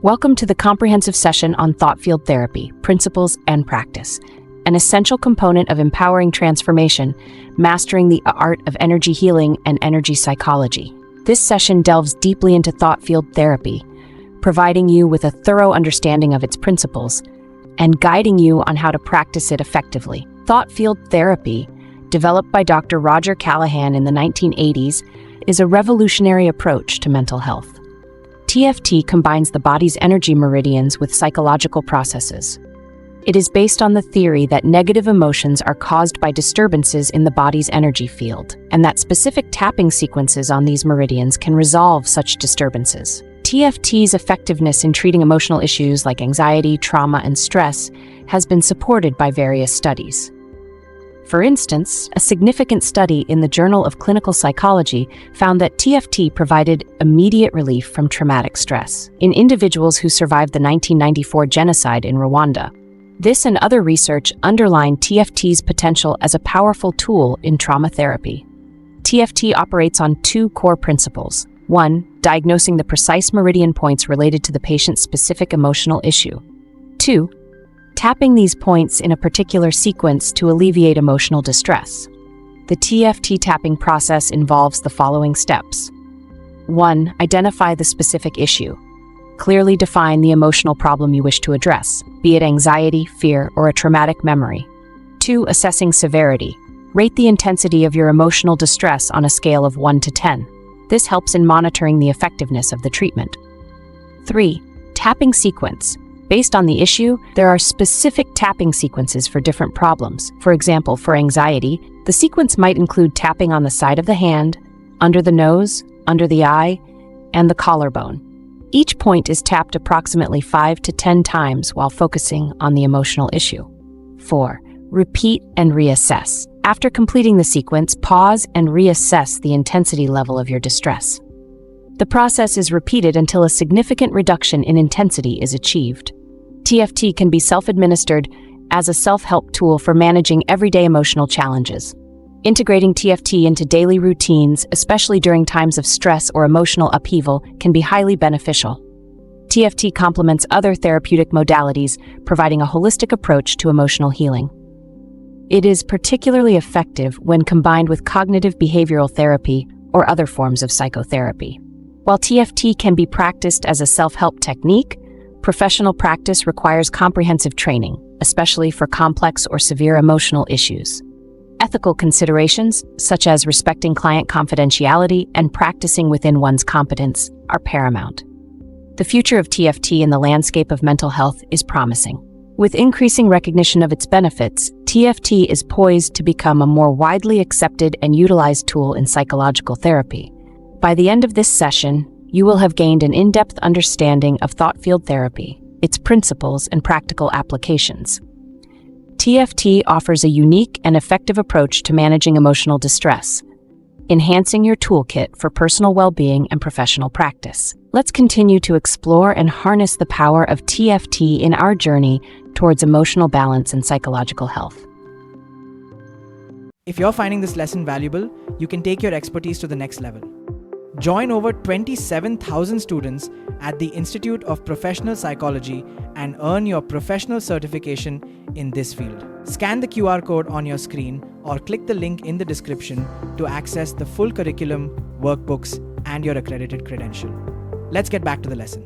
Welcome to the comprehensive session on thought field therapy, principles and practice, an essential component of empowering transformation, mastering the art of energy healing and energy psychology. This session delves deeply into thought field therapy, providing you with a thorough understanding of its principles and guiding you on how to practice it effectively. Thought field therapy, developed by Dr. Roger Callahan in the 1980s, is a revolutionary approach to mental health. TFT combines the body's energy meridians with psychological processes. It is based on the theory that negative emotions are caused by disturbances in the body's energy field, and that specific tapping sequences on these meridians can resolve such disturbances. TFT's effectiveness in treating emotional issues like anxiety, trauma, and stress has been supported by various studies. For instance, a significant study in the Journal of Clinical Psychology found that TFT provided immediate relief from traumatic stress in individuals who survived the 1994 genocide in Rwanda. This and other research underline TFT's potential as a powerful tool in trauma therapy. TFT operates on two core principles. 1. Diagnosing the precise meridian points related to the patient's specific emotional issue. 2. Tapping these points in a particular sequence to alleviate emotional distress. The TFT tapping process involves the following steps. 1. Identify the specific issue. Clearly define the emotional problem you wish to address, be it anxiety, fear, or a traumatic memory. 2. Assessing severity. Rate the intensity of your emotional distress on a scale of 1 to 10. This helps in monitoring the effectiveness of the treatment. 3. Tapping sequence. Based on the issue, there are specific tapping sequences for different problems. For example, for anxiety, the sequence might include tapping on the side of the hand, under the nose, under the eye, and the collarbone. Each point is tapped approximately 5 to 10 times while focusing on the emotional issue. 4. Repeat and reassess. After completing the sequence, pause and reassess the intensity level of your distress. The process is repeated until a significant reduction in intensity is achieved. TFT can be self-administered as a self-help tool for managing everyday emotional challenges. Integrating TFT into daily routines, especially during times of stress or emotional upheaval, can be highly beneficial. TFT complements other therapeutic modalities, providing a holistic approach to emotional healing. It is particularly effective when combined with cognitive behavioral therapy or other forms of psychotherapy. While TFT can be practiced as a self-help technique, professional practice requires comprehensive training, especially for complex or severe emotional issues. Ethical considerations, such as respecting client confidentiality and practicing within one's competence, are paramount. The future of TFT in the landscape of mental health is promising. With increasing recognition of its benefits, TFT is poised to become a more widely accepted and utilized tool in psychological therapy. By the end of this session, you will have gained an in-depth understanding of thought field therapy, its principles and practical applications. TFT offers a unique and effective approach to managing emotional distress, enhancing your toolkit for personal well-being and professional practice. Let's continue to explore and harness the power of TFT in our journey towards emotional balance and psychological health. If you're finding this lesson valuable, you can take your expertise to the next level. Join over 27,000 students at the Institute of Professional Psychology and earn your professional certification in this field. Scan the QR code on your screen or click the link in the description to access the full curriculum, workbooks, and your accredited credential. Let's get back to the lesson.